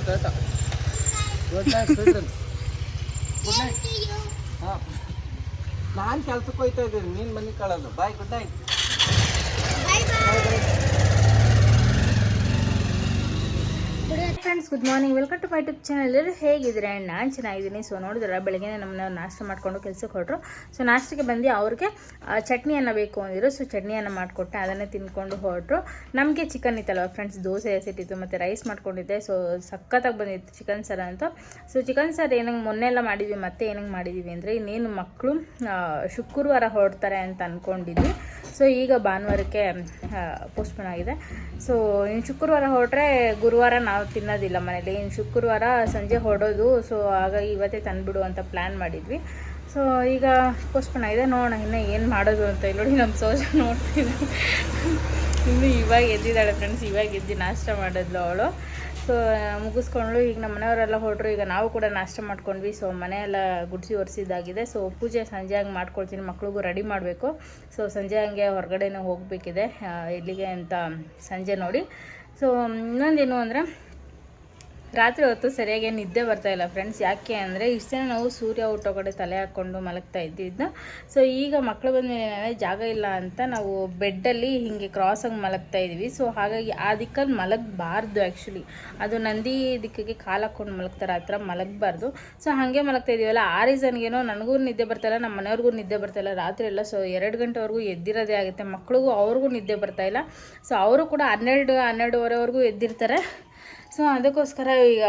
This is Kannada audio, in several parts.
Tata good night childrens good night ಹಾಂ ನಾನು ಕೆಲ್ಸಕ್ಕೆ ಹೋಗ್ತಾ ಇದ್ದೀನಿ ನೀನು ಮನೆ ಕಳೋದು bye good night friends good morning welcome to my YouTube channel. ಎಲ್ಲರೂ ಹೇಗಿದ್ರೆ ನಾನು ಚೆನ್ನಾಗಿದ್ದೀನಿ. ಸೊ ನೋಡಿದ್ರೆ ಬೆಳಗ್ಗೆ ನಮ್ಮನ್ನ ನಾಷ್ಟ ಮಾಡ್ಕೊಂಡು ಕೆಲಸಕ್ಕೆ ಹೊರಟರು. ಸೊ ನಾಷ್ಟಕ್ಕೆ ಬಂದು ಅವ್ರಿಗೆ ಚಟ್ನಿಯನ್ನು ಬೇಕು ಅಂದಿದ್ರು. ಸೊ ಚಟ್ನಿಯನ್ನು ಮಾಡಿಕೊಟ್ಟೆ, ಅದನ್ನೇ ತಿಂದ್ಕೊಂಡು ಹೊರಟರು. ನಮಗೆ ಚಿಕನ್ ಇತ್ತಲ್ವ ಫ್ರೆಂಡ್ಸ್, ದೋಸೆ ಎಸಿಟ್ಟಿತ್ತು ಮತ್ತು ರೈಸ್ ಮಾಡ್ಕೊಂಡಿದ್ದೆ. ಸೊ ಸಖತ್ತಾಗಿ ಬಂದಿತ್ತು ಚಿಕನ್ ಸಾರು ಅಂತ. ಸೊ ಚಿಕನ್ ಸಾರು ಏನಂಗೆ ಮೊನ್ನೆ ಎಲ್ಲ ಮಾಡಿದ್ವಿ, ಮತ್ತೆ ಏನಂಗೆ ಮಾಡಿದ್ದೀವಿ ಅಂದರೆ ಇನ್ನೇನು ಮಕ್ಕಳು ಶುಕ್ರವಾರ ಹೊರಡ್ತಾರೆ ಅಂತ ಅಂದ್ಕೊಂಡಿದ್ವಿ. ಸೊ ಈಗ ಭಾನುವಾರಕ್ಕೆ ಪೋಸ್ಟ್ಪೋನ್ ಆಗಿದೆ. ಸೊ ಇನ್ನು ಶುಕ್ರವಾರ ಹೊರಟ್ರೆ ಗುರುವಾರ ನಾವು ತಿನ್ನೋದಿಲ್ಲ ಮನೇಲಿ, ಇನ್ನು ಶುಕ್ರವಾರ ಸಂಜೆ ಹೊರಡೋದು. ಸೊ ಹಾಗಾಗಿ ಇವತ್ತೇ ತಂದುಬಿಡು ಅಂತ ಪ್ಲ್ಯಾನ್ ಮಾಡಿದ್ವಿ. ಸೊ ಈಗ ಪೋಸ್ಟ್ಪೋನ್ ಆಗಿದೆ, ನೋಡೋಣ ಇನ್ನು ಏನು ಮಾಡೋದು ಅಂತ. ಇಲ್ಲಿ ನೋಡಿ ನಮ್ಮ ಸೋಜ ನೋಡ್ತಿದ್ವಿ, ಇನ್ನು ಇವಾಗ ಎದ್ದಿದ್ದಾಳೆ ಫ್ರೆಂಡ್ಸ್. ಇವಾಗ ಎದ್ದು ನಾಷ್ಟ ಮಾಡಿದ್ಲು ಅವಳು. ಸೊ ಮುಗಿಸ್ಕೊಂಡ್ಳು. ಈಗ ನಮ್ಮ ಮನೆಯವರೆಲ್ಲ ಹೊರಟ್ರು. ಈಗ ನಾವು ಕೂಡ ನಾಷ್ಟ ಮಾಡ್ಕೊಂಡ್ವಿ. ಸೊ ಮನೆಯೆಲ್ಲ ಗುಡಿಸಿ ಒರೆಸಿದ್ದಾಗಿದೆ. ಸೊ ಪೂಜೆ ಸಂಜೆ ಹಂಗೆ ಮಾಡ್ಕೊಳ್ತೀನಿ, ಮಕ್ಳಿಗೂ ರೆಡಿ ಮಾಡಬೇಕು. ಸೊ ಸಂಜೆ ಹಂಗೆ ಹೊರಗಡೆನೇ ಹೋಗಬೇಕಿದೆ, ಎಲ್ಲಿಗೆ ಅಂತ ಸಂಜೆ ನೋಡಿ. ಸೊ ಇನ್ನೊಂದೇನು ಅಂದರೆ ರಾತ್ರಿ ಹೊತ್ತು ಸರಿಯಾಗಿ ನಿದ್ದೆ ಬರ್ತಾಯಿಲ್ಲ ಫ್ರೆಂಡ್ಸ್. ಯಾಕೆ ಅಂದರೆ ಇಷ್ಟು ದಿನ ನಾವು ಸೂರ್ಯ ಹುಟ್ಟೋ ಕಡೆ ತಲೆ ಹಾಕ್ಕೊಂಡು ಮಲಗ್ತಾ ಇದ್ದಿದ್ದು. ಸೊ ಈಗ ಮಕ್ಕಳು ಬಂದ ಮೇಲೆ ಜಾಗ ಇಲ್ಲ ಅಂತ ನಾವು ಬೆಡ್ಡಲ್ಲಿ ಹೀಗೆ ಕ್ರಾಸಾಗಿ ಮಲಗ್ತಾ ಇದ್ವಿ. ಸೊ ಹಾಗಾಗಿ ಆ ದಿಕ್ಕಲ್ಲಿ ಮಲಗಬಾರ್ದು. ಆ್ಯಕ್ಚುಲಿ ಅದು ನಂದಿ ದಿಕ್ಕಿಗೆ ಕಾಲು ಹಾಕ್ಕೊಂಡು ಮಲಗ್ತಾರೆ, ಆ ಥರ ಮಲಗಬಾರ್ದು. ಸೊ ಹಾಗೆ ಮಲಗ್ತಾ ಇದೀವಲ್ಲ, ಆ ರೀಸನ್ಗೇನೋ ನನಗೂ ನಿದ್ದೆ ಬರ್ತಾಯಿಲ್ಲ, ನಮ್ಮ ಮನೆಯವ್ರಿಗೂ ನಿದ್ದೆ ಬರ್ತಾಯಿಲ್ಲ ರಾತ್ರಿ ಎಲ್ಲ. ಸೊ 2 ಗಂಟೆವರೆಗೂ ಎದ್ದಿರೋದೇ ಆಗುತ್ತೆ. ಮಕ್ಳಿಗೂ ಅವ್ರಿಗೂ ನಿದ್ದೆ ಬರ್ತಾಯಿಲ್ಲ. ಸೊ ಅವರು ಕೂಡ 12-12:30ವರೆಗೂ ಎದ್ದಿರ್ತಾರೆ. ಸೊ ಅದಕ್ಕೋಸ್ಕರ ಈಗ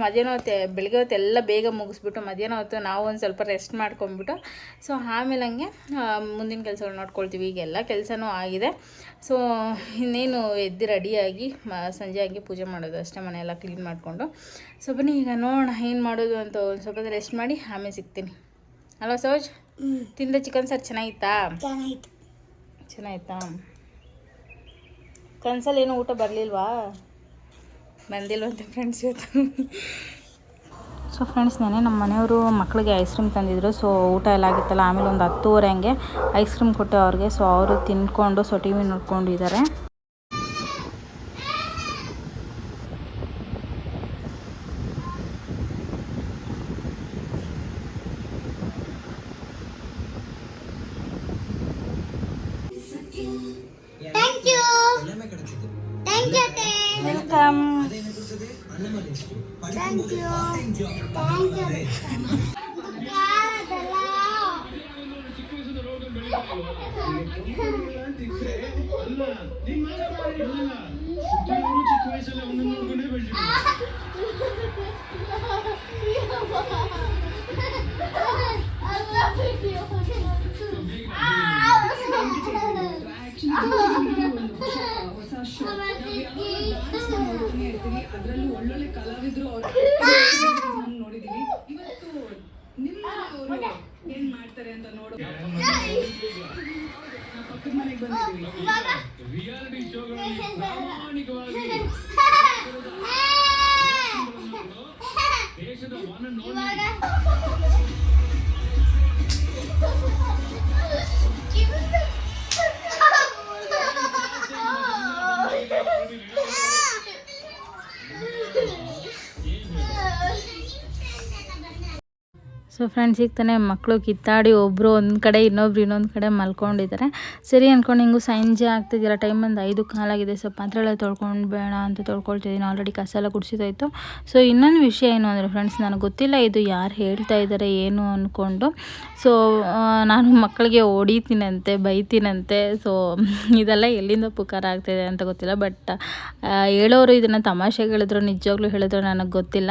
ಮಧ್ಯಾಹ್ನ ಹೊತ್ತು ಬೆಳಗ್ಗೆ ಹೊತ್ತು ಎಲ್ಲ ಬೇಗ ಮುಗಿಸ್ಬಿಟ್ಟು ಮಧ್ಯಾಹ್ನ ಹೊತ್ತು ನಾವು ಒಂದು ಸ್ವಲ್ಪ ರೆಸ್ಟ್ ಮಾಡ್ಕೊಂಬಿಟ್ಟು ಸೊ ಆಮೇಲೆ ಹಂಗೆ ಮುಂದಿನ ಕೆಲಸಗಳು ನೋಡ್ಕೊಳ್ತೀವಿ. ಈಗ ಎಲ್ಲ ಕೆಲಸನೂ ಆಗಿದೆ. ಸೊ ಇನ್ನೇನು ಎದ್ದು ರೆಡಿಯಾಗಿ ಸಂಜೆ ಆಗಿ ಪೂಜೆ ಮಾಡೋದು ಅಷ್ಟೇ, ಮನೆಯೆಲ್ಲ ಕ್ಲೀನ್ ಮಾಡಿಕೊಂಡು. ಸೊ ಬನ್ನಿ ಈಗ ನೋಡೋಣ ಏನು ಮಾಡೋದು ಅಂತ. ಒಂದು ಸ್ವಲ್ಪ ರೆಸ್ಟ್ ಮಾಡಿ ಆಮೇಲೆ ಸಿಗ್ತೀನಿ ಅಲ್ವಾ ಸೋಜ್? ತಿಂದ ಚಿಕನ್ ಸಾರು ಚೆನ್ನಾಗಿತ್ತಾ? ಚೆನ್ನಾಗಿತ್ತಾ? ಕನ್ಸಲ್ಲಿ ಏನೂ ಊಟ ಬರಲಿಲ್ವಾ? ಬಂದಿಲ್ವಂತೆ ಫ್ರೆಂಡ್ಸ್ ಇವತ್ತು. ಸೊ ಫ್ರೆಂಡ್ಸ್ ನೆನೆ ನಮ್ಮ ಮನೆಯವರು ಮಕ್ಕಳಿಗೆ ಐಸ್ ಕ್ರೀಮ್ ತಂದಿದ್ರು. ಸೊ ಊಟ ಎಲ್ಲ ಆಗಿತ್ತಲ್ಲ, ಆಮೇಲೆ ಒಂದು 10:30 ಹಂಗೆ ಐಸ್ ಕ್ರೀಮ್ ಕೊಟ್ಟೆ ಅವ್ರಿಗೆ. ಸೊ ಅವರು ತಿನ್ಕೊಂಡು ಸೊ ಟಿ ವಿ ನೋಡ್ಕೊಂಡಿದ್ದಾರೆ. ವೆಲ್ಕಮ್. Thank you. ಅದರಲ್ಲೂ ಒಳ್ಳೊಳ್ಳೆ ಕಲಾವಿದರು ನೋಡಿದೀವಿ. ಇವತ್ತು ನಿಮ್ಮ ಅವರು ಏನ್ ಮಾಡ್ತಾರೆ ಅಂತ ನೋಡೋ ಪಕ್ಕದ ಮನೆಗೆ ಬಂದಿದ್ದೀವಿ. ರಿಯಾಲಿಟಿ ಶೋಗಳಲ್ಲಿ ಪ್ರಾಮಾಣಿಕವಾಗಿ ದೇಶದ one and only so friends ಈಗ ತಾನೇ ಮಕ್ಕಳು ಕಿತ್ತಾಡಿ ಒಬ್ಬರು ಒಂದು ಕಡೆ ಇನ್ನೊಬ್ರು ಇನ್ನೊಂದು ಕಡೆ ಮಲ್ಕೊಂಡಿದ್ದಾರೆ. ಸರಿ ಅಂದ್ಕೊಂಡು ಹಿಂಗೂ ಸಂಜೆ ಆಗ್ತಿದ್ದಿಲ್ಲ, ಟೈಮ್ ಒಂದು 5:15 ಸೊ ಪಾತ್ರೆಲ್ಲ ತೊಳ್ಕೊಂಡು ಬೇಡ ಅಂತ ತೊಳ್ಕೊಳ್ತಿದ್ದೀನಿ. ಆಲ್ರೆಡಿ ಕಸ ಎಲ್ಲ ಗುಡಿಸಿದಾಯಿತು. ಸೊ ಇನ್ನೊಂದು ವಿಷಯ ಏನು ಅಂದರೆ ಫ್ರೆಂಡ್ಸ್, ನನಗೆ ಗೊತ್ತಿಲ್ಲ ಇದು ಯಾರು ಹೇಳ್ತಾ ಇದ್ದಾರೆ ಏನು ಅಂದ್ಕೊಂಡು. ಸೊ ನಾನು ಮಕ್ಕಳಿಗೆ ಹೊಡಿತೀನಂತೆ, ಬೈತೀನಂತೆ. ಸೊ ಇದೆಲ್ಲ ಎಲ್ಲಿಂದ ಪುಕಾರ ಆಗ್ತಾಯಿದೆ ಅಂತ ಗೊತ್ತಿಲ್ಲ. ಬಟ್ ಹೇಳೋರು ಇದನ್ನು ತಮಾಷೆಗೆ ಹೇಳಿದ್ರು ನಿಜವಾಗ್ಲೂ ಹೇಳಿದ್ರು ನನಗೆ ಗೊತ್ತಿಲ್ಲ.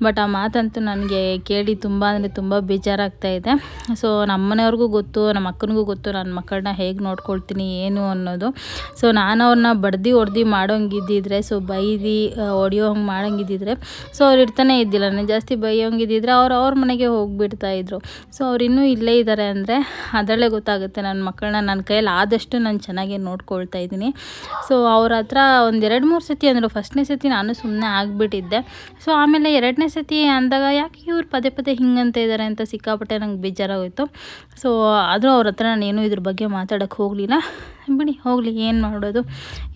ಬಟ್ ಆ ಮಾತಂತೂ ನನಗೆ ಕೇಳಿ ತುಂಬ ಅಂದರೆ ತುಂಬ ಬೇಜಾರಾಗ್ತಾಯಿದೆ. ಸೊ ನಮ್ಮನೆಯವ್ರಿಗೂ ಗೊತ್ತು, ನಮ್ಮ ಅಕ್ಕನಿಗೂ ಗೊತ್ತು ನನ್ನ ಮಕ್ಕಳನ್ನ ಹೇಗೆ ನೋಡ್ಕೊಳ್ತೀನಿ ಏನು ಅನ್ನೋದು. ಸೊ ನಾನು ಅವ್ರನ್ನ ಹೊಡೆದು ಮಾಡೋಂಗಿದ್ದಿದ್ರೆ, ಸೊ ಬೈದು ಹೊಡಿಯೋ ಹಂಗೆ ಮಾಡೋಂಗಿದ್ದಿದ್ರೆ ಸೊ ಅವ್ರು ಇರ್ತಾನೆ ಇದ್ದಿಲ್ಲ. ನಾನು ಜಾಸ್ತಿ ಬೈಯೋಂಗಿದ್ದಿದ್ರೆ ಅವ್ರ ಮನೆಗೆ ಹೋಗಿಬಿಡ್ತಾಯಿದ್ರು. ಸೊ ಅವ್ರು ಇನ್ನೂ ಇಲ್ಲೇ ಇದ್ದಾರೆ ಅಂದರೆ ಅದರಲ್ಲೇ ಗೊತ್ತಾಗುತ್ತೆ ನನ್ನ ಮಕ್ಕಳನ್ನ ನನ್ನ ಕೈಯಲ್ಲಿ ಆದಷ್ಟು ನಾನು ಚೆನ್ನಾಗಿ ನೋಡ್ಕೊಳ್ತಾ ಇದ್ದೀನಿ. ಸೊ ಅವ್ರ ಹತ್ರ ಒಂದು 2-3 ಸತಿ ಅಂದರು. ಫಸ್ಟ್ನೇ ಸತಿ ನಾನು ಸುಮ್ಮನೆ ಆಗಿಬಿಟ್ಟಿದ್ದೆ. ಸೊ ಆಮೇಲೆ 2ನೇ ಸತಿ ಅಂದಾಗ ಯಾಕೆ ಇವ್ರು ಪದೇ ಪದೇ ಹಿಂಗಂತ ಇದ್ದಾರೆ ಮಾಡ್ತಾರೆ ಅಂತ ಸಿಕ್ಕಾಪಟ್ಟೆ ನಂಗೆ ಬೇಜಾರಾಗೋಯ್ತು. ಸೊ ಆದರೂ ಅವ್ರ ಹತ್ರ ನಾನೇನು ಇದ್ರ ಬಗ್ಗೆ ಮಾತಾಡೋಕ್ಕೆ ಹೋಗಲಿಲ್ಲ. ಬಿಡಿ ಹೋಗಲಿ, ಏನು ಮಾಡೋದು,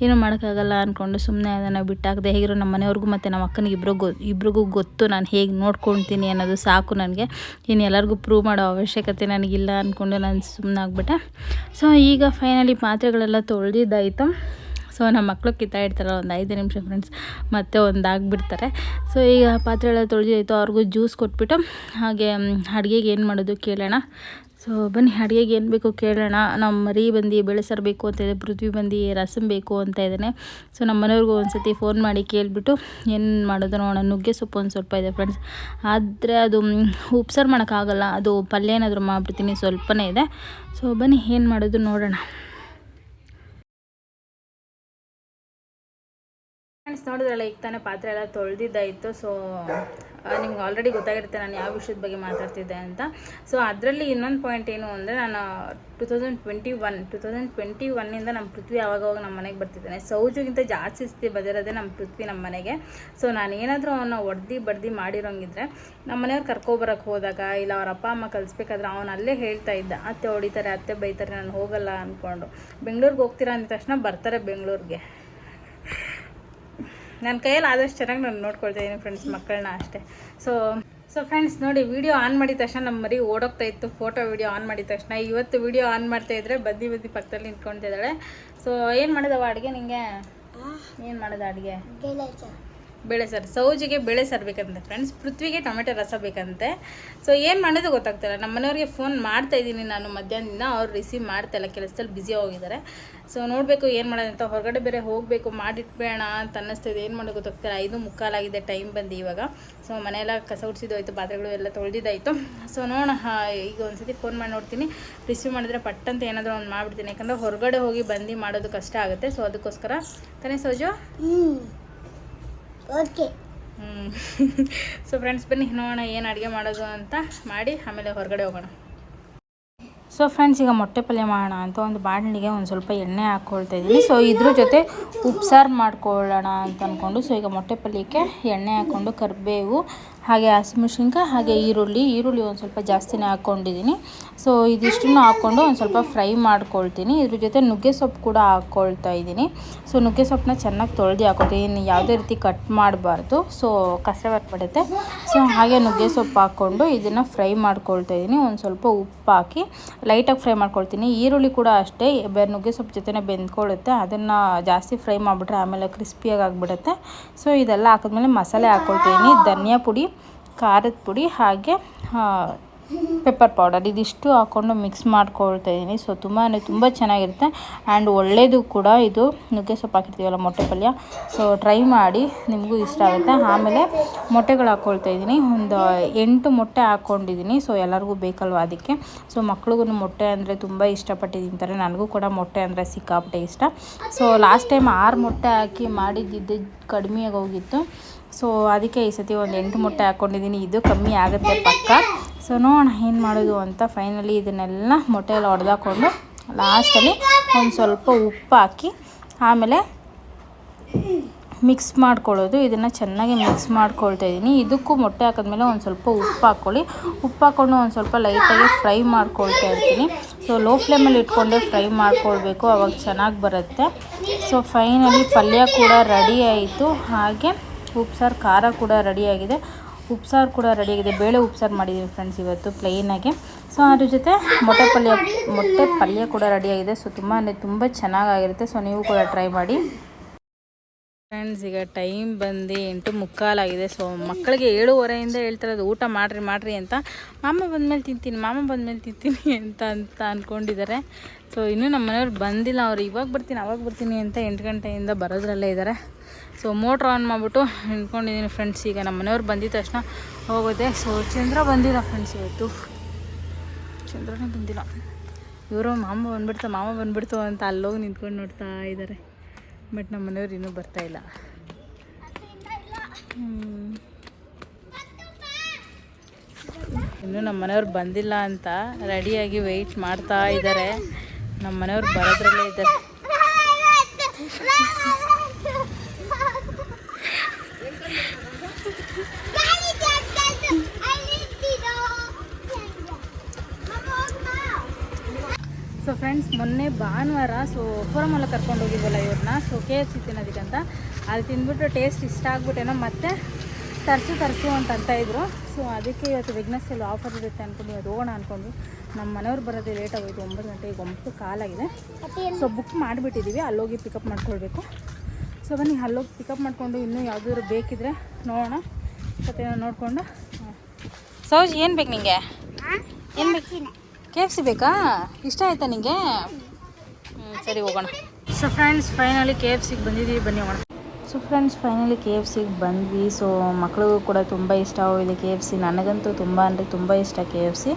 ಏನೂ ಮಾಡೋಕ್ಕಾಗಲ್ಲ ಅಂದ್ಕೊಂಡು ಸುಮ್ಮನೆ ಅದನ್ನು ಬಿಟ್ಟಾಕದೆ. ಹೇಗಿರೋ ನಮ್ಮ ಮನೆಯವ್ರಿಗೂ ಮತ್ತು ನಮ್ಮ ಅಕ್ಕನಿಗೆ ಇಬ್ರಿಗೂ ಗೊತ್ತು ನಾನು ಹೇಗೆ ನೋಡ್ಕೊಳ್ತೀನಿ ಅನ್ನೋದು ಸಾಕು ನನಗೆ. ಇನ್ನು ಎಲ್ಲರಿಗೂ ಪ್ರೂವ್ ಮಾಡೋ ಅವಶ್ಯಕತೆ ನನಗಿಲ್ಲ ಅಂದ್ಕೊಂಡು ನಾನು ಸುಮ್ಮನೆ ಆಗ್ಬಿಟ್ಟೆ. ಸೊ ಈಗ ಫೈನಲಿ ಪಾತ್ರೆಗಳೆಲ್ಲ ತೊಳೆದಿದ್ದಾಯಿತು. ಸೊ ನಮ್ಮ ಮಕ್ಕಳು ಕಿತ್ತಾಡ್ತಾರಲ್ಲ ಒಂದು 5 ನಿಮಿಷ ಫ್ರೆಂಡ್ಸ್, ಮತ್ತೆ ಒಂದಾಗ್ಬಿಡ್ತಾರೆ. ಸೊ ಈಗ ಪಾತ್ರೆ ಎಲ್ಲ ತೊಳೆದಿದ್ದಾಯಿತು. ಅವ್ರಿಗೂ ಜ್ಯೂಸ್ ಕೊಟ್ಬಿಟ್ಟು ಹಾಗೆ ಅಡುಗೆಗೆ ಏನು ಮಾಡೋದು ಕೇಳೋಣ. ಸೊ ಬನ್ನಿ, ಅಡುಗೆಗೆ ಏನು ಬೇಕು ಕೇಳೋಣ. ನಮ್ಮ ಮರಿ ಬಂದು ಬೇಳೆ ಸಾರು ಬೇಕು ಅಂತ ಇದೆ, ಪೃಥ್ವಿ ಬಂದು ರಸಮ್ ಬೇಕು ಅಂತ ಇದ್ದಾನೆ. ಸೊ ನಮ್ಮ ಮನೆಯವ್ರಿಗೂ ಒಂದು ಸತಿ ಫೋನ್ ಮಾಡಿ ಕೇಳಿಬಿಟ್ಟು ಏನು ಮಾಡೋದು ನೋಡೋಣ. ನುಗ್ಗೆ ಸೊಪ್ಪು ಒಂದು ಸ್ವಲ್ಪ ಇದೆ ಫ್ರೆಂಡ್ಸ್, ಆದರೆ ಅದು ಉಪ್ಸಾರು ಮಾಡೋಕ್ಕಾಗಲ್ಲ, ಅದು ಪಲ್ಯ ಏನಾದರೂ ಮಾಡಿಬಿಡ್ತೀನಿ, ಸ್ವಲ್ಪನೇ ಇದೆ. ಸೊ ಬನ್ನಿ ಏನು ಮಾಡೋದು ನೋಡೋಣ. ಫ್ರೆಂಡ್ಸ್ ನೋಡಿದ್ರಲ್ಲ, ಈಗ ತಾನೇ ಪಾತ್ರೆ ಎಲ್ಲ ತೊಳೆದಿದ್ದಾಯಿತು. ಸೊ ನಿಮ್ಗೆ ಆಲ್ರೆಡಿ ಗೊತ್ತಾಗಿರುತ್ತೆ ನಾನು ಯಾವ ವಿಷಯದ ಬಗ್ಗೆ ಮಾತಾಡ್ತಿದ್ದೆ ಅಂತ. ಸೊ ಅದರಲ್ಲಿ ಇನ್ನೊಂದು ಪಾಯಿಂಟ್ ಏನು ಅಂದರೆ, ನಾನು 2021 ನಮ್ಮ ಪೃಥ್ವಿ ಆವಾಗವಾಗ ನಮ್ಮ ಮನೆಗೆ ಬರ್ತಿದ್ದಾನೆ. ಸೌಜುಗಿಂತ ಜಾಸ್ತಿ ಸ್ಥಿತಿ ಬಂದಿರೋದೇ ನಮ್ಮ ಪೃಥ್ವಿ ನಮ್ಮ ಮನೆಗೆ. ಸೊ ನಾನು ಏನಾದರೂ ಅವನ್ನ ಬಡ್ದು ಮಾಡಿರೋಂಗಿದ್ರೆ ನಮ್ಮ ಮನೆಯವ್ರು ಕರ್ಕೊಬರಕ್ಕೆ ಹೋದಾಗ ಇಲ್ಲ ಅವ್ರ ಅಪ್ಪ ಅಮ್ಮ ಕಲಿಸ್ಬೇಕಾದ್ರೆ ಅವನು ಅಲ್ಲೇ ಹೇಳ್ತಾ ಇದ್ದ, ಅತ್ತೆ ಹೊಡಿತಾರೆ, ಅತ್ತೆ ಬೈತಾರೆ, ನಾನು ಹೋಗಲ್ಲ ಅಂದ್ಕೊಂಡು. ಬೆಂಗಳೂರಿಗೆ ಹೋಗ್ತೀರಾ ಅಂದ ತಕ್ಷಣ ಬರ್ತಾರೆ ಬೆಂಗಳೂರಿಗೆ. ನನ್ನ ಕೈಯಲ್ಲಿ ಆದಷ್ಟು ಚೆನ್ನಾಗಿ ನಾನು ನೋಡ್ಕೊಳ್ತಾ ಇದ್ದೀನಿ ಫ್ರೆಂಡ್ಸ್, ಮಕ್ಕಳನ್ನ ಅಷ್ಟೇ. ಸೊ ಫ್ರೆಂಡ್ಸ್ ನೋಡಿ, ವಿಡಿಯೋ ಆನ್ ಮಾಡಿದ ತಕ್ಷಣ ನಮ್ಮ ಮರಿ ಓಡೋಗ್ತಾ ಇತ್ತು. ಫೋಟೋ ವಿಡಿಯೋ ಆನ್ ಮಾಡಿದ ತಕ್ಷಣ ಇವತ್ತು ವಿಡಿಯೋ ಆನ್ ಮಾಡ್ತಾಯಿದ್ರೆ ಬದ್ದಿ ಪಕ್ಕದಲ್ಲಿ ನಿಂತ್ಕೊಳ್ತಿದ್ದಾಳೆ. ಸೊ ಏನು ಮಾಡಿದವ ಅಡುಗೆ ನಿಂಗೆ? ಏನು ಮಾಡೋದು ಅಡುಗೆ? ಬೇಳೆ ಸಾರು. ಸೌಜಿಗೆ ಬೇಳೆ ಸಾರು ಬೇಕಂತೆ ಫ್ರೆಂಡ್ಸ್, ಪೃಥ್ವಿಗೆ ಟೊಮೆಟೊ ರಸ ಬೇಕಂತೆ. ಸೊ ಏನು ಮಾಡೋದು ಗೊತ್ತಾಗ್ತಾಯಿಲ್ಲ. ನಮ್ಮ ಮನೆಯವ್ರಿಗೆ ಫೋನ್ ಮಾಡ್ತಾಯಿದ್ದೀನಿ ನಾನು ಮಧ್ಯಾಹ್ನದಿಂದ, ಅವ್ರು ರಿಸೀವ್ ಮಾಡ್ತಾಯಿಲ್ಲ, ಕೆಲಸದಲ್ಲಿ ಬ್ಯುಸಿ ಹೋಗಿದ್ದಾರೆ. ಸೊ ನೋಡಬೇಕು ಏನು ಮಾಡೋದಂತ. ಹೊರಗಡೆ ಬೇರೆ ಹೋಗಬೇಕು, ಮಾಡಿಟ್ಬೇಡ ಅಂತ ಅನ್ನಿಸ್ತಿದೆ. ಏನು ಮಾಡೋದು ಗೊತ್ತಾಗ್ತಿಲ್ಲ. 5:45 ಟೈಮ್ ಬಂದು ಇವಾಗ. ಸೊ ಮನೆಯೆಲ್ಲ ಕಸ ಉಡ್ಸಿದ್ದೋಯ್ತು, ಪಾತ್ರೆಗಳು ಎಲ್ಲ ತೊಳೆದಿದ್ದಾಯಿತು. ಸೊ ನೋಡೋಣ, ಈಗ ಒಂದು ಸತಿ ಫೋನ್ ಮಾಡಿ ನೋಡ್ತೀನಿ. ರಿಸೀವ್ ಮಾಡಿದ್ರೆ ಪಟ್ಟಂತ ಏನಾದರೂ ಒಂದು ಮಾಡಿಬಿಡ್ತೀನಿ, ಯಾಕಂದರೆ ಹೊರಗಡೆ ಹೋಗಿ ಬಂದು ಮಾಡೋದು ಕಷ್ಟ ಆಗುತ್ತೆ. ಸೊ ಅದಕ್ಕೋಸ್ಕರ ತಾನೇ ಸೌಜು? ಓಕೆ. ಸೊ ಫ್ರೆಂಡ್ಸ್ ಬನ್ನಿ ನೋಡೋಣ ಏನು ಅಡುಗೆ ಮಾಡೋದು ಅಂತ ಮಾಡಿ ಆಮೇಲೆ ಹೊರಗಡೆ ಹೋಗೋಣ. ಸೊ ಫ್ರೆಂಡ್ಸ್ ಈಗ ಮೊಟ್ಟೆ ಪಲ್ಯ ಮಾಡೋಣ ಅಂತ ಒಂದು ಬಾಣಲಿಗೆ ಒಂದು ಸ್ವಲ್ಪ ಎಣ್ಣೆ ಹಾಕ್ಕೊಳ್ತಾ ಇದ್ದೀನಿ. ಸೊ ಇದ್ರ ಜೊತೆ ಉಪ್ಸಾರು ಮಾಡ್ಕೊಳ್ಳೋಣ ಅಂತ ಅಂದ್ಕೊಂಡು. ಸೊ ಈಗ ಮೊಟ್ಟೆ ಪಲ್ಯಕ್ಕೆ ಎಣ್ಣೆ ಹಾಕ್ಕೊಂಡು ಕರಿಬೇವು ಹಾಗೆ ಹಸಿಮೆಣ್ಸಿನ್ಕಾಯಿ ಹಾಗೆ ಈರುಳ್ಳಿ ಒಂದು ಸ್ವಲ್ಪ ಜಾಸ್ತಿನೇ ಹಾಕ್ಕೊಂಡಿದ್ದೀನಿ. ಸೊ ಇದಿಷ್ಟನ್ನು ಹಾಕ್ಕೊಂಡು ಒಂದು ಸ್ವಲ್ಪ ಫ್ರೈ ಮಾಡ್ಕೊಳ್ತೀನಿ. ಇದ್ರ ಜೊತೆ ನುಗ್ಗೆ ಸೊಪ್ಪು ಕೂಡ ಹಾಕ್ಕೊಳ್ತಾ ಇದ್ದೀನಿ. ಸೊ ನುಗ್ಗೆ ಸೊಪ್ಪನ್ನ ಚೆನ್ನಾಗಿ ತೊಳೆದು ಹಾಕ್ಕೊಳ್ತೀನಿ, ಯಾವುದೇ ರೀತಿ ಕಟ್ ಮಾಡಬಾರ್ದು. ಸೊ ಕಸ ಬರ್ಬಿಡುತ್ತೆ. ಸೊ ಹಾಗೆ ನುಗ್ಗೆ ಸೊಪ್ಪು ಹಾಕ್ಕೊಂಡು ಇದನ್ನು ಫ್ರೈ ಮಾಡ್ಕೊಳ್ತಾ ಇದ್ದೀನಿ. ಒಂದು ಸ್ವಲ್ಪ ಉಪ್ಪು ಹಾಕಿ ಲೈಟಾಗಿ ಫ್ರೈ ಮಾಡ್ಕೊಳ್ತೀನಿ. ಈರುಳ್ಳಿ ಕೂಡ ಅಷ್ಟೇ ನುಗ್ಗೆ ಸೊಪ್ಪು ಜೊತೆನೇ ಬೆಂದ್ಕೊಳ್ಳುತ್ತೆ, ಅದನ್ನು ಜಾಸ್ತಿ ಫ್ರೈ ಮಾಡಿಬಿಟ್ರೆ ಆಮೇಲೆ ಕ್ರಿಸ್ಪಿಯಾಗಿ ಆಗಿಬಿಡುತ್ತೆ. ಸೊ ಇದೆಲ್ಲ ಹಾಕಿದ್ಮೇಲೆ ಮಸಾಲೆ ಹಾಕ್ಕೊಳ್ತೀನಿ. ಧನಿಯಾ ಪುಡಿ, ಖಾರದ ಪುಡಿ ಹಾಗೆ ಪೆಪ್ಪರ್ ಪೌಡರ್ ಇದಿಷ್ಟು ಹಾಕ್ಕೊಂಡು ಮಿಕ್ಸ್ ಮಾಡ್ಕೊಳ್ತಾ ಇದ್ದೀನಿ. ಸೊ ತುಂಬ ಚೆನ್ನಾಗಿರುತ್ತೆ ಆ್ಯಂಡ್ ಒಳ್ಳೆಯದು ಕೂಡ ಇದು. ನುಗ್ಗೆ ಸೊಪ್ಪು ಹಾಕಿರ್ತೀವಲ್ಲ ಮೊಟ್ಟೆ ಪಲ್ಯ, ಸೊ ಟ್ರೈ ಮಾಡಿ, ನಿಮಗೂ ಇಷ್ಟ ಆಗುತ್ತೆ. ಆಮೇಲೆ ಮೊಟ್ಟೆಗಳು ಹಾಕ್ಕೊಳ್ತಾ ಇದ್ದೀನಿ. ಒಂದು 8 ಮೊಟ್ಟೆ ಹಾಕ್ಕೊಂಡಿದ್ದೀನಿ. ಸೊ ಎಲ್ಲರಿಗೂ ಬೇಕಲ್ವ ಅದಕ್ಕೆ. ಸೊ ಮಕ್ಳಿಗೂ ಮೊಟ್ಟೆ ಅಂದರೆ ತುಂಬ ಇಷ್ಟಪಟ್ಟು ತಿಂತಾರೆ, ನನಗೂ ಕೂಡ ಮೊಟ್ಟೆ ಅಂದರೆ ಸಿಕ್ಕಾಪಟ್ಟೆ ಇಷ್ಟ. ಸೊ ಲಾಸ್ಟ್ ಟೈಮ್ 6 ಮೊಟ್ಟೆ ಹಾಕಿ ಮಾಡಿದ್ದು ಕಡಿಮೆಯಾಗಿ ಹೋಗಿತ್ತು. ಸೊ ಅದಕ್ಕೆ ಈ ಸತಿ ಒಂದು 8 ಮೊಟ್ಟೆ ಹಾಕ್ಕೊಂಡಿದ್ದೀನಿ. ಇದು ಕಮ್ಮಿ ಆಗುತ್ತೆ ಪಕ್ಕ. ಸೊ ನೋಡೋಣ ಏನು ಮಾಡೋದು ಅಂತ. ಫೈನಲಿ ಇದನ್ನೆಲ್ಲ ಮೊಟ್ಟೆ ಎಲ್ಲ ಹೊಡೆದಾಕೊಂಡು ಲಾಸ್ಟಲ್ಲಿ ಒಂದು ಸ್ವಲ್ಪ ಉಪ್ಪು ಹಾಕಿ ಆಮೇಲೆ ಮಿಕ್ಸ್ ಮಾಡ್ಕೊಳ್ಳೋದು. ಇದನ್ನು ಚೆನ್ನಾಗಿ ಮಿಕ್ಸ್ ಮಾಡ್ಕೊಳ್ತಾ ಇದ್ದೀನಿ. ಇದಕ್ಕೂ ಮೊಟ್ಟೆ ಹಾಕಿದ್ಮೇಲೆ ಒಂದು ಸ್ವಲ್ಪ ಉಪ್ಪು ಹಾಕ್ಕೊಳ್ಳಿ. ಉಪ್ಪು ಹಾಕ್ಕೊಂಡು ಒಂದು ಸ್ವಲ್ಪ ಲೈಟಾಗಿ ಫ್ರೈ ಮಾಡ್ಕೊಳ್ತಾ ಇರ್ತೀನಿ. ಸೊ ಲೋ ಫ್ಲೇಮಲ್ಲಿ ಇಟ್ಕೊಂಡೆ ಫ್ರೈ ಮಾಡ್ಕೊಳ್ಬೇಕು, ಅವಾಗ ಚೆನ್ನಾಗಿ ಬರುತ್ತೆ. ಸೊ ಫೈನಲಿ ಪಲ್ಯ ಕೂಡ ರೆಡಿ ಆಯಿತು. ಹಾಗೆ ಉಪ್ಸಾರು ಖಾರ ಕೂಡ ರೆಡಿಯಾಗಿದೆ, ಉಪ್ಸಾರು ಕೂಡ ರೆಡಿಯಾಗಿದೆ. ಬೇಳೆ ಉಪ್ಸಾರು ಮಾಡಿದ್ದೀವಿ ಫ್ರೆಂಡ್ಸ್ ಇವತ್ತು ಪ್ಲೇನಾಗೆ. ಸೊ ಅದ್ರ ಜೊತೆ ಮೊಟ್ಟೆ ಪಲ್ಯ ಕೂಡ ರೆಡಿಯಾಗಿದೆ. ಸೊ ತುಂಬ ಚೆನ್ನಾಗಿರುತ್ತೆ. ಸೊ ನೀವು ಕೂಡ ಟ್ರೈ ಮಾಡಿ ಫ್ರೆಂಡ್ಸ್. ಈಗ ಟೈಮ್ ಬಂದು 8:45 ಆಗಿದೆ. ಸೊ ಮಕ್ಕಳಿಗೆ 7:15 ಹೇಳ್ತಿರೋದು ಊಟ ಮಾಡಿರಿ ಅಂತ. ಮಾಮ ಬಂದಮೇಲೆ ತಿಂತೀನಿ ಅಂತ ಅಂದ್ಕೊಂಡಿದ್ದಾರೆ. ಸೊ ಇನ್ನೂ ನಮ್ಮ ಮನೆಯವ್ರು ಬಂದಿಲ್ಲ. ಅವ್ರು ಇವಾಗ ಬರ್ತೀನಿ ಅಂತ 8 ಗಂಟೆಯಿಂದ ಬರೋದ್ರಲ್ಲೇ ಇದ್ದಾರೆ. ಸೊ ಮೋಟ್ರ್ ಆನ್ ಮಾಡಿಬಿಟ್ಟು ನಿಂತ್ಕೊಂಡಿದ್ದೀನಿ ಫ್ರೆಂಡ್ಸ್. ಈಗ ನಮ್ಮ ಮನೆಯವ್ರು ಬಂದಿದ್ದ ತಕ್ಷಣ ಹೋಗೋದೆ. ಸೊ ಚಂದ್ರ ಬಂದಿಲ್ಲ ಫ್ರೆಂಡ್ಸ್, ಇವತ್ತು ಚಂದ್ರನೇ ಬಂದಿಲ್ಲ. ಇವರು ಮಾಮ ಬಂದ್ಬಿಡ್ತು ಅಂತ ಅಲ್ಲೋಗಿ ನಿಂತ್ಕೊಂಡು ನೋಡ್ತಾ ಇದ್ದಾರೆ. ಬಟ್ ನಮ್ಮ ಮನೆಯವ್ರು ಇನ್ನೂ ಬರ್ತಾಯಿಲ್ಲ. ಇನ್ನೂ ನಮ್ಮ ಮನೆಯವ್ರು ಬಂದಿಲ್ಲ ಅಂತ ರೆಡಿಯಾಗಿ ವೆಯ್ಟ್ ಮಾಡ್ತಾ ಇದ್ದಾರೆ. ನಮ್ಮ ಮನೆಯವ್ರು ಬರೋದ್ರಲ್ಲೇ ಇದ್ದಾರೆ. ಮೊನ್ನೆ ಭಾನುವಾರ ಸೊ ಫೋರಮಲ್ಲ ಕರ್ಕೊಂಡು ಹೋಗಿದ್ವಲ್ಲ ಇವ್ರನ್ನ, ಸೊ KFC ತಿನ್ನೋದಕ್ಕಂತ. ಅಲ್ಲಿ ತಿಂದ್ಬಿಟ್ಟು ಟೇಸ್ಟ್ ಇಷ್ಟ ಆಗ್ಬಿಟ್ಟೇನೋ ಮತ್ತೆ ತರಿಸು ಅಂತ ಇದ್ರು. ಸೊ ಅದಕ್ಕೆ ಇವತ್ತು ವಿಘ್ನಸಲ್ಲಿ ಆಫರ್ ಇರುತ್ತೆ ಅಂದ್ಕೊಂಡು ಅದು ಹೋಗೋಣ ಅಂದ್ಕೊಂಡ್ವಿ. ನಮ್ಮ ಮನೆಯವ್ರು ಬರೋದೇ ಲೇಟ್ ಆಗೋಯ್ತು, 9 ಗಂಟೆಗೆ 9 ಕಾಲಾಗಿದೆ. ಸೊ ಬುಕ್ ಮಾಡಿಬಿಟ್ಟಿದ್ದೀವಿ, ಅಲ್ಲೋಗಿ ಪಿಕಪ್ ಮಾಡ್ಕೊಳ್ಬೇಕು. ಸೊ ಬನ್ನಿ ಅಲ್ಲೋಗಿ ಪಿಕಪ್ ಮಾಡಿಕೊಂಡು ಇನ್ನೂ ಯಾವುದಾದ್ರು ಬೇಕಿದ್ರೆ ನೋಡೋಣ. ಮತ್ತೆ ನೋಡಿಕೊಂಡು ಸೌಜ್ ಏನು ಬೇಕು ನಿಂಗೆ? ಏನು ಬೇಕು? KFC ಬೇಕಾ? ಇಷ್ಟ ಆಯ್ತಾ ನಿಂಗೆ? ಸರಿ ಹೋಗೋಣ. ಸೊ ಫ್ರೆಂಡ್ಸ್ ಫೈನಲಿ KFCಗೆ ಬಂದಿದ್ದೀವಿ, ಬನ್ನಿ ಹೋಗೋಣ. ಸೊ ಫ್ರೆಂಡ್ಸ್ ಫೈನಲಿ KFCಗೆ ಬಂದ್ವಿ. ಸೊ ಮಕ್ಕಳಿಗೂ ಕೂಡ ತುಂಬ ಇಷ್ಟ ಆಗಿದೆ KFC. ನನಗಂತೂ ತುಂಬ ಅಂದರೆ ತುಂಬ ಇಷ್ಟ KFC.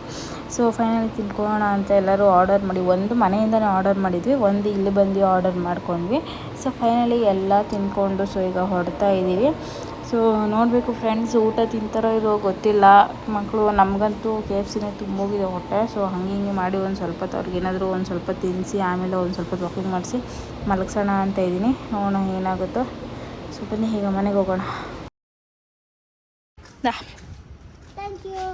ಸೊ ಫೈನಲಿ ತಿನ್ಕೊಳ್ಳೋಣ ಅಂತ ಎಲ್ಲರೂ ಆರ್ಡರ್ ಮಾಡಿ, ಒಂದು ಮನೆಯಿಂದನೇ ಆರ್ಡರ್ ಮಾಡಿದ್ವಿ, ಒಂದು ಇಲ್ಲಿ ಬಂದು ಆರ್ಡರ್ ಮಾಡ್ಕೊಂಡ್ವಿ. ಸೊ ಫೈನಲಿ ಎಲ್ಲ ತಿನ್ಕೊಂಡು ಸೊ ಈಗ ಹೊರಡ್ತಾ ಇದ್ದೀವಿ. ಸೊ ನೋಡಬೇಕು ಫ್ರೆಂಡ್ಸ್, ಊಟ ತಿಂತಾರೋ ಇರೋ ಗೊತ್ತಿಲ್ಲ. ಮಕ್ಕಳು ನಮಗಂತೂ KFCನೇ ತುಂಬೋಗಿದೆ ಹೊಟ್ಟೆ. ಸೊ ಹಿಂಗೆ ಮಾಡಿ ಒಂದು ಸ್ವಲ್ಪ ಅವ್ರಿಗೆ ಏನಾದರೂ ಒಂದು ಸ್ವಲ್ಪ ತಿನ್ನಿಸಿ ಆಮೇಲೆ ಒಂದು ಸ್ವಲ್ಪ ವಾಕಿಂಗ್ ಮಾಡಿಸಿ ಮಲಗಿಸೋಣ ಅಂತ ಇದ್ದೀನಿ. ನೋಡೋಣ ಏನಾಗುತ್ತೋ. ಸೊ ಬನ್ನಿ ಈಗ ಮನೆಗೆ ಹೋಗೋಣ. Thank you.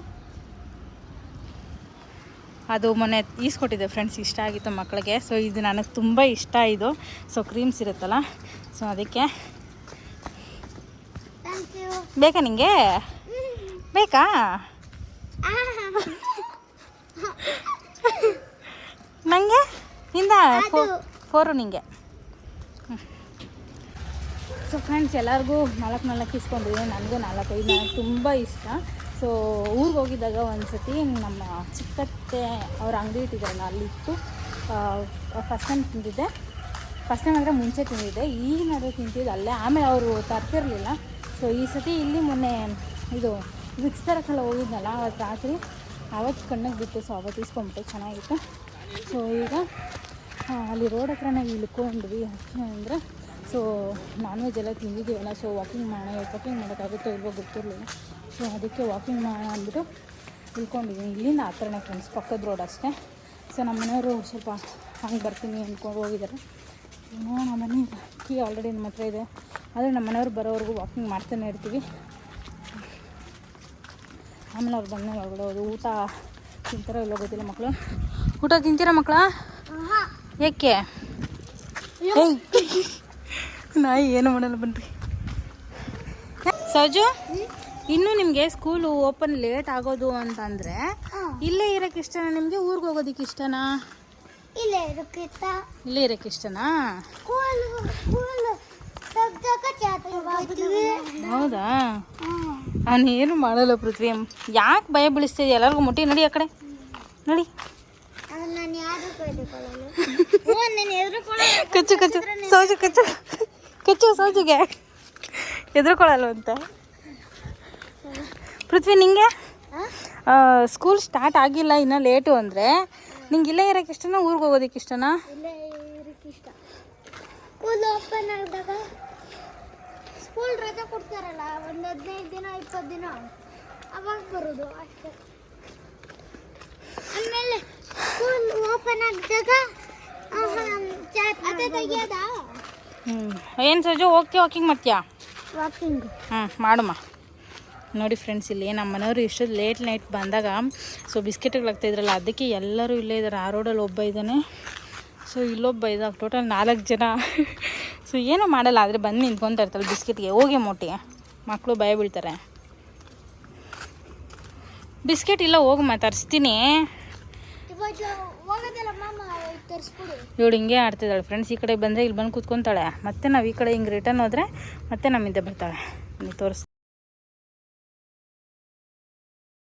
ಅದು ಮೊನ್ನೆ ಈಸ್ಕೊಟ್ಟಿದ್ದೆ ಫ್ರೆಂಡ್ಸ್, ಇಷ್ಟ ಆಗಿತ್ತು ಮಕ್ಕಳಿಗೆ. ಸೊ ಇದು ನನಗೆ ತುಂಬ ಇಷ್ಟ ಇದು. ಸೊ ಕ್ರೀಮ್ಸ್ ಇರುತ್ತಲ್ಲ, ಸೊ ಅದಕ್ಕೆ. ಬೇಕಾ ನಿಂಗೆ? ಬೇಕಾ? ನನಗೆ ಇಂದ 4 ನಿಂಗೆ. ಸೊ ಫ್ರೆಂಡ್ಸ್ ಎಲ್ಲರಿಗೂ 4 ಇಸ್ಕೊಂಡಿದ್ದೀನಿ, ನನಗೂ 4-5 ನನಗೆ ತುಂಬ ಇಷ್ಟ. ಸೊ ಊರಿಗೆ ಹೋಗಿದ್ದಾಗ ಒಂದು ಸತಿ ನಮ್ಮ ಚಿಕ್ಕತ್ತೆ ಅವ್ರ ಅಂಗಡಿ ಇಟ್ಟಿದ್ದಾರಲ್ಲ ಅಲ್ಲಿತ್ತು. ಫಸ್ಟ್ ಟೈಮ್ ತಿಂದಿದ್ದೆ. ಫಸ್ಟ್ ಟೈಮ್ ಅಂದರೆ ಮುಂಚೆ ತಿಂದಿದ್ದೆ, ಈಗ ನಡುವೆ ತಿಂತಿದ್ದು ಅಲ್ಲೇ. ಆಮೇಲೆ ಅವರು ತರ್ತಿರಲಿಲ್ಲ. ಸೊ ಈ ಸತಿ ಇಲ್ಲಿ ಮೊನ್ನೆ ಇದು ವಿಕ್ಸ್ ತರಕ್ಕೆಲ್ಲ ಹೋಗಿದ್ನಲ್ಲ ಅವತ್ತು ರಾತ್ರಿ, ಆವತ್ತು ಕಣ್ಣಿಗೆ ಬಿಟ್ಟು. ಸೊ ಅವತ್ತು ಇಸ್ಕೊಂಬಿಟ್ಟೆ, ಚೆನ್ನಾಗಿತ್ತು. ಸೊ ಈಗ ಅಲ್ಲಿ ರೋಡ್ ಹತ್ರನೇ ಇಳ್ಕೊಂಡ್ವಿ. ಯಾಕೆ ಅಂದರೆ ಸೊ ನಾನ್ ವೆಜ್ ಎಲ್ಲ ತಿಂದಿದ್ದೀವಲ್ಲ, ಸೊ ವಾಕಿಂಗ್ ಮಾಡೋಕ್ಕಾಗುತ್ತೋ ಇಲ್ವೋ ಗೊತ್ತಿರಲಿಲ್ಲ. ಸೊ ಅದಕ್ಕೆ ವಾಕಿಂಗ್ ಮಾಡೋಣ ಅಂದ್ಬಿಟ್ಟು ಇಳ್ಕೊಂಡಿದ್ದೀನಿ. ಇಲ್ಲಿಂದ ಆ ಥರನೇ ಫ್ರೆಂಡ್ಸ್, ಪಕ್ಕದ ರೋಡ್ ಅಷ್ಟೇ. ಸೊ ನಮ್ಮ ಮನೆಯವರು ಸ್ವಲ್ಪ ಹಂಗೆ ಬರ್ತೀನಿ ಅಂದ್ಕೊಂಡು ಹೋಗಿದ್ದಾರೆ. ನೋಡೋಣ ಬನ್ನಿ. ಕೀ ಆಲ್ರೆಡಿ ನಮ್ಮ ಹತ್ರ ಇದೆ, ಆದರೆ ನಮ್ಮ ಮನೆಯವ್ರು ಬರೋವರೆಗೂ ವಾಕಿಂಗ್ ಮಾಡ್ತಾನೆ ಇರ್ತೀವಿ. ಆಮೇಲೆ ಅವ್ರು ಬಂದ ಒಳಗಡೆ ಹೋದು ಊಟ ತಿಂತಾರೋ ಇಲ್ಲೋ ಗೊತ್ತಿಲ್ಲ. ಮಕ್ಕಳು ಊಟ ತಿಂತೀರಾ ಮಕ್ಕಳ? ಏಕೆ? ನಾಯಿ ಏನು ಮಾಡಲ್ಲ ಬನ್ರಿ. ಸೌಜು, ಇನ್ನೂ ನಿಮಗೆ ಸ್ಕೂಲು ಓಪನ್ ಲೇಟ್ ಆಗೋದು ಅಂತಂದರೆ ಇಲ್ಲೇ ಇರೋಕ್ಕೆ ಇಷ್ಟನಾ ನಿಮಗೆ, ಊರಿಗೆ ಹೋಗೋದಕ್ಕೆ ಇಷ್ಟನಾ? ಇಲ್ಲೇ ಇರೋಕ್ಕೆ ಇಷ್ಟನಾ? ಹೌದಾ? ಅವನೇನು ಮಾಡಲ್ಲ ಪೃಥ್ವಿ. ಯಾಕೆ ಭಯ ಬೀಳಿಸ್ತಿದ್ದೆ ಎಲ್ಲರಿಗೂ? ಮುಟ್ಟಿ ನಡಿ ಆ ಕಡೆ ನಡಿ. ಕಚ್ಚು ಕಚ್ಚು ಸೌಜು, ಕಚ್ಚು ಸೌಜಿಗೆ. ಎದುರ್ಕೊಳ್ಳಲ್ವಂತ ಪೃಥ್ವಿ. ನಿಂಗೆ ಸ್ಕೂಲ್ ಸ್ಟಾರ್ಟ್ ಆಗಿಲ್ಲ, ಇನ್ನೂ ಲೇಟು ಅಂದರೆ ನಿಂಗೆ ಇಲ್ಲೇ ಇರೋಕ್ಕೆ ಇಷ್ಟನಾ, ಊರಿಗೆ ಹೋಗೋದಕ್ಕೆ ಇಷ್ಟನಾ? ಸ್ಕೂಲ್ ಓಪನ್ ಆದಾಗ ಸ್ಕೂಲ್ ರಜೆ ಕೊಡ್ತಾರಲ್ಲ, ಒಂದು 15 ದಿನ 20 ದಿನ ಅವಾಗ ಬರೋದು ಅಷ್ಟೇ. ಆಮೇಲೆ ಸ್ಕೂಲ್ ಓಪನ್ ಆಗಿದಾಗ ಅದೇ ತೆಗಿಯೋದಾ? ಏನು ಸೋಜು ಹೋಗ್ತೀಯ ವಾಕಿಂಗ್ ಮಾಡ್ತೀಯಾ? ವಾಕಿಂಗ್ ಮಾಡಮ್ಮ. ನೋಡಿ ಫ್ರೆಂಡ್ಸ್, ಇಲ್ಲಿ ನಮ್ಮ ಮನೆಯವರು ಇಷ್ಟೊಂದು ಲೇಟ್ ನೈಟ್ ಬಂದಾಗ ಸೊ ಬಿಸ್ಕೆಟ್ಗಳಾಗ್ತಾಯಿದ್ರಲ್ಲ, ಅದಕ್ಕೆ ಎಲ್ಲರೂ ಇಲ್ಲೇ ಇದ್ದಾರೆ. ಆ ರೋಡಲ್ಲಿ ಒಬ್ಬ ಇದ್ದಾನೆ, ಸೊ ಇಲ್ಲೊಬ್ಬ ಇದ್ದಾಗ ಟೋಟಲ್ 4 ಜನ. ಸೊ ಏನೂ ಮಾಡಲ್ಲ, ಆದರೆ ಬಂದು ನಿಂತ್ಕೊತಾ ಇರ್ತಾರೆ ಬಿಸ್ಕೆಟ್ಗೆ. ಹೋಗಿ ಮೋಟಿ, ಮಕ್ಕಳು ಭಯ ಬೀಳ್ತಾರೆ. ಬಿಸ್ಕೆಟ್ ಇಲ್ಲ, ಹೋಗಮ್ಮ ತರಿಸ್ತೀನಿ. ಇವಳು ಹಿಂಗೆ ಆಡ್ತಿದ್ದಾಳೆ ಫ್ರೆಂಡ್ಸ್. ಈ ಕಡೆ ಬಂದರೆ ಇಲ್ಲಿ ಬಂದು ಕೂತ್ಕೊತಾಳೆ, ಮತ್ತೆ ನಾವು ಈ ಕಡೆ ಹಿಂಗೆ ರಿಟರ್ನ್ ಹೋದರೆ ಮತ್ತೆ ನಮ್ಮಿಂದ ಬರ್ತಾಳೆ. ನೀವು ತೋರಿಸ್